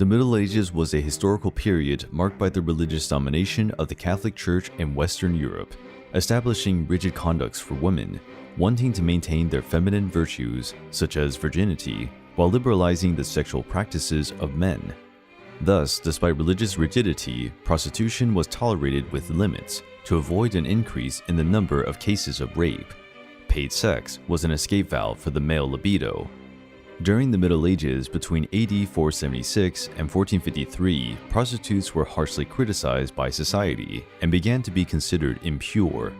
The Middle Ages was a historical period marked by the religious domination of the Catholic Church in Western Europe, establishing rigid conducts for women, wanting to maintain their feminine virtues, such as virginity, while liberalizing the sexual practices of men. Thus, despite religious rigidity, prostitution was tolerated with limits to avoid an increase in the number of cases of rape. Paid sex was an escape valve for the male libido. During the Middle Ages, between AD 476 and 1453, prostitutes were harshly criticized by society and began to be considered impure.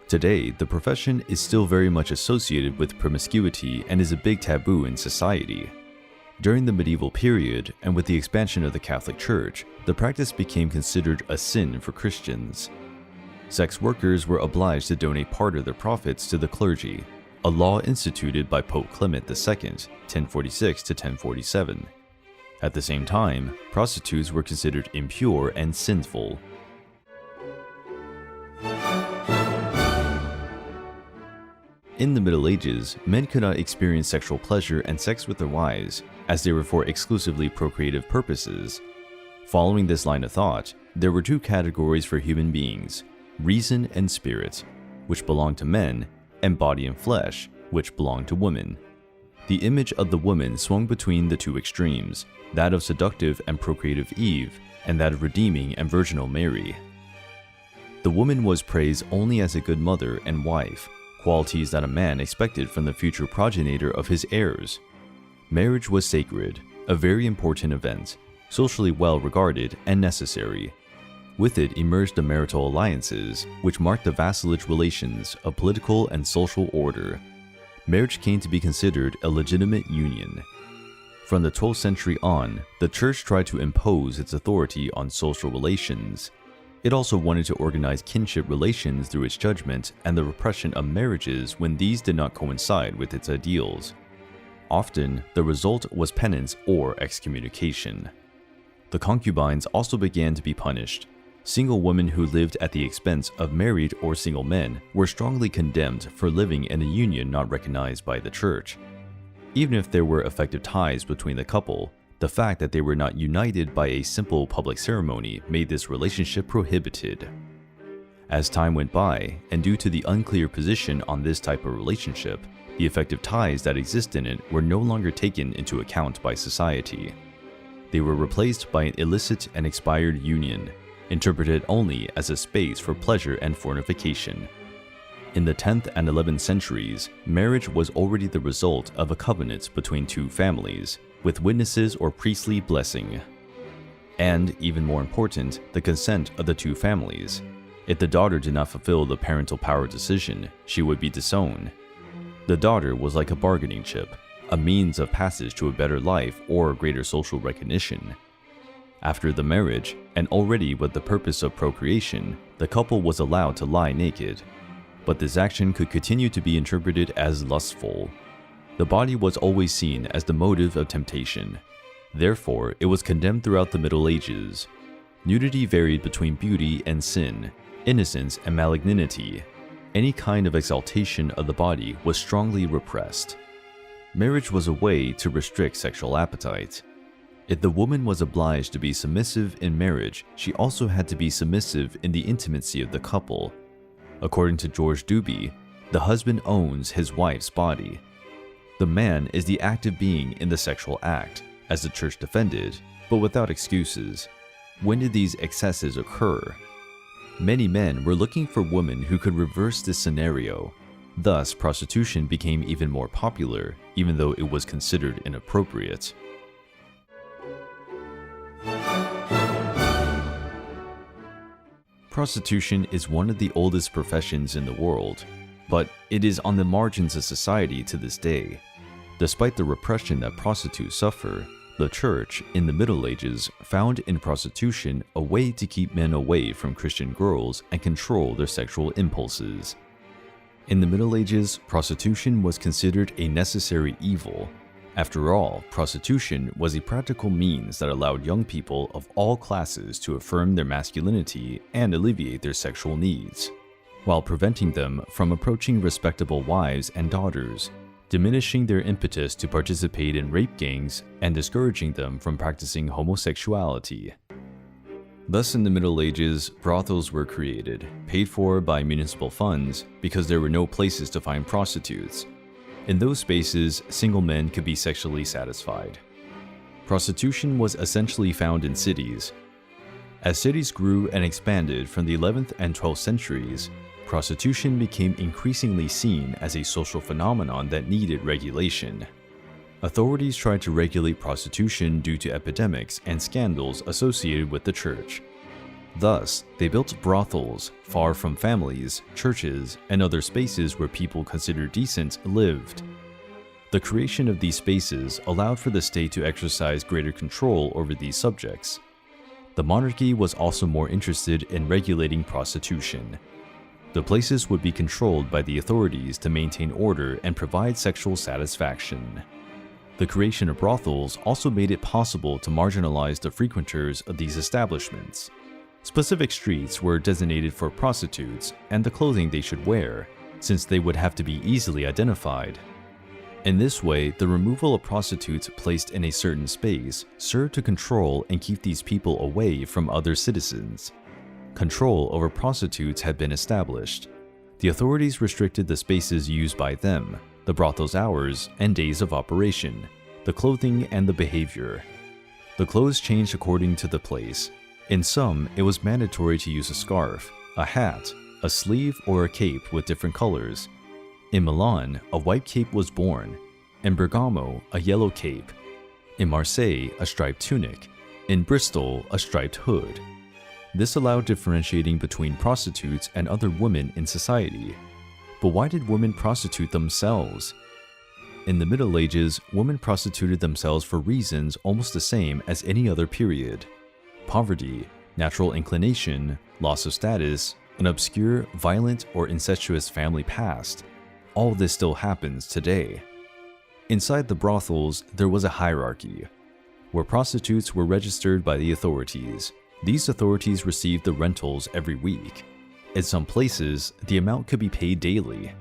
Today, the profession is still very much associated with promiscuity and is a big taboo in society. During the medieval period, and with the expansion of the Catholic Church, the practice became considered a sin for Christians. Sex workers were obliged to donate part of their profits to the clergy, a law instituted by Pope Clement II, 1046 to 1047. At the same time, prostitutes were considered impure and sinful. In the Middle Ages, men could not experience sexual pleasure and sex with their wives, as they were for exclusively procreative purposes. Following this line of thought, there were two categories for human beings: reason and spirit, which belonged to men, and body and flesh, which belonged to women. The image of the woman swung between the two extremes, that of seductive and procreative Eve, and that of redeeming and virginal Mary. The woman was praised only as a good mother and wife, qualities that a man expected from the future progenitor of his heirs. Marriage was sacred, a very important event, socially well regarded and necessary. With it emerged the marital alliances, which marked the vassalage relations of political and social order. Marriage came to be considered a legitimate union. From the 12th century on, the Church tried to impose its authority on social relations. It also wanted to organize kinship relations through its judgment and the repression of marriages when these did not coincide with its ideals. Often, the result was penance or excommunication. The concubines also began to be punished. Single women who lived at the expense of married or single men were strongly condemned for living in a union not recognized by the Church. Even if there were effective ties between the couple, the fact that they were not united by a simple public ceremony made this relationship prohibited. As time went by, and due to the unclear position on this type of relationship, the effective ties that exist in it were no longer taken into account by society. They were replaced by an illicit and expired union, interpreted only as a space for pleasure and fornication. In the 10th and 11th centuries, marriage was already the result of a covenant between two families, with witnesses or priestly blessing. And, even more important, the consent of the two families. If the daughter did not fulfill the parental power decision, she would be disowned. The daughter was like a bargaining chip, a means of passage to a better life or greater social recognition. After the marriage, and already with the purpose of procreation, the couple was allowed to lie naked. But this action could continue to be interpreted as lustful. The body was always seen as the motive of temptation. Therefore, it was condemned throughout the Middle Ages. Nudity varied between beauty and sin, innocence and malignity. Any kind of exaltation of the body was strongly repressed. Marriage was a way to restrict sexual appetite. If the woman was obliged to be submissive in marriage, she also had to be submissive in the intimacy of the couple. According to George Duby, the husband owns his wife's body. The man is the active being in the sexual act, as the Church defended, but without excuses. When did these excesses occur? Many men were looking for women who could reverse this scenario. Thus, prostitution became even more popular, even though it was considered inappropriate. Prostitution is one of the oldest professions in the world, but it is on the margins of society to this day. Despite the repression that prostitutes suffer, the Church, in the Middle Ages, found in prostitution a way to keep men away from Christian girls and control their sexual impulses. In the Middle Ages, prostitution was considered a necessary evil. After all, prostitution was a practical means that allowed young people of all classes to affirm their masculinity and alleviate their sexual needs, while preventing them from approaching respectable wives and daughters. diminishing their impetus to participate in rape gangs and discouraging them from practicing homosexuality. Thus, in the Middle Ages, brothels were created, paid for by municipal funds because there were no places to find prostitutes. In those spaces, single men could be sexually satisfied. Prostitution was essentially found in cities. As cities grew and expanded from the 11th and 12th centuries, prostitution became increasingly seen as a social phenomenon that needed regulation. Authorities tried to regulate prostitution due to epidemics and scandals associated with the church. Thus, they built brothels far from families, churches, and other spaces where people considered decent lived. The creation of these spaces allowed for the state to exercise greater control over these subjects. The monarchy was also more interested in regulating prostitution. The places would be controlled by the authorities to maintain order and provide sexual satisfaction. The creation of brothels also made it possible to marginalize the frequenters of these establishments. Specific streets were designated for prostitutes and the clothing they should wear, since they would have to be easily identified. In this way, the removal of prostitutes placed in a certain space served to control and keep these people away from other citizens. Control over prostitutes had been established. The authorities restricted the spaces used by them, the brothel's hours and days of operation, the clothing and the behavior. The clothes changed according to the place. In some, it was mandatory to use a scarf, a hat, a sleeve, or a cape with different colors. In Milan, a white cape was worn. In Bergamo, a yellow cape. In Marseille, a striped tunic. In Bristol, a striped hood. This allowed differentiating between prostitutes and other women in society. But why did women prostitute themselves? In the Middle Ages, women prostituted themselves for reasons almost the same as any other period. Poverty, natural inclination, loss of status, an obscure, violent, or incestuous family past. All this still happens today. Inside the brothels, there was a hierarchy, where prostitutes were registered by the authorities. These authorities received the rentals every week. In some places, the amount could be paid daily.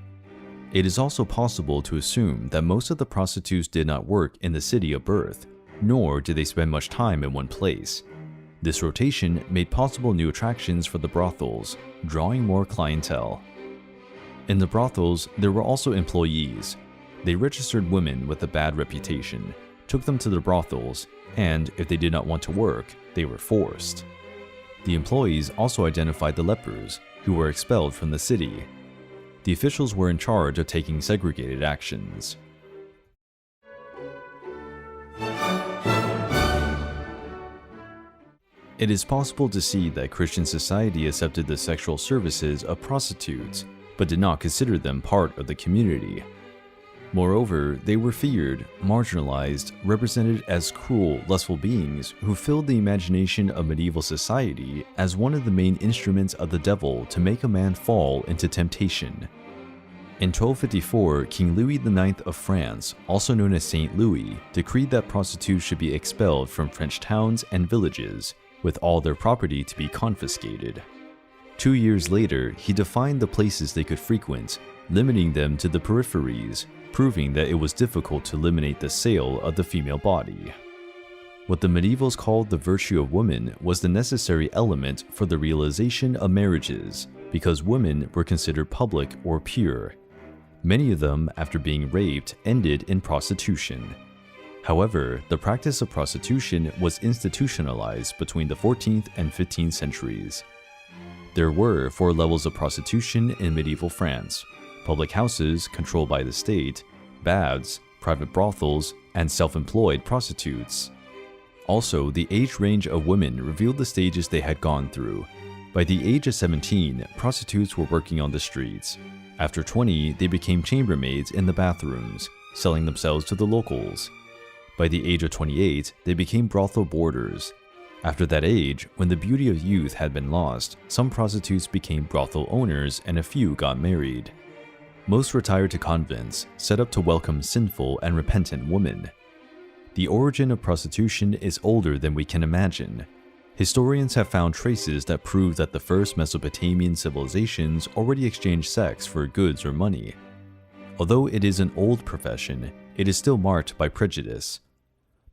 It is also possible to assume that most of the prostitutes did not work in the city of birth, nor did they spend much time in one place. This rotation made possible new attractions for the brothels, drawing more clientele. In the brothels, there were also employees. They registered women with a bad reputation, took them to the brothels, and if they did not want to work, they were forced. The employees also identified the lepers, who were expelled from the city. The officials were in charge of taking segregated actions. It is possible to see that Christian society accepted the sexual services of prostitutes, but did not consider them part of the community. Moreover, they were feared, marginalized, represented as cruel, lustful beings who filled the imagination of medieval society as one of the main instruments of the devil to make a man fall into temptation. In 1254, King Louis IX of France, also known as Saint Louis, decreed that prostitutes should be expelled from French towns and villages, with all their property to be confiscated. 2 years later, he defined the places they could frequent, limiting them to the peripheries, proving that it was difficult to eliminate the sale of the female body. What the medievals called the virtue of woman was the necessary element for the realization of marriages, because women were considered public or pure. Many of them, after being raped, ended in prostitution. However, the practice of prostitution was institutionalized between the 14th and 15th centuries. There were 4 levels of prostitution in medieval France: public houses controlled by the state, baths, private brothels, and self-employed prostitutes. Also, the age range of women revealed the stages they had gone through. By the age of 17, prostitutes were working on the streets. After 20, they became chambermaids in the bathrooms, selling themselves to the locals. By the age of 28, they became brothel boarders. After that age, when the beauty of youth had been lost, some prostitutes became brothel owners and a few got married. Most retired to convents, set up to welcome sinful and repentant women. The origin of prostitution is older than we can imagine. Historians have found traces that prove that the first Mesopotamian civilizations already exchanged sex for goods or money. Although it is an old profession, it is still marked by prejudice.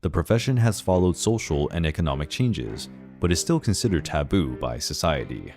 The profession has followed social and economic changes, but is still considered taboo by society.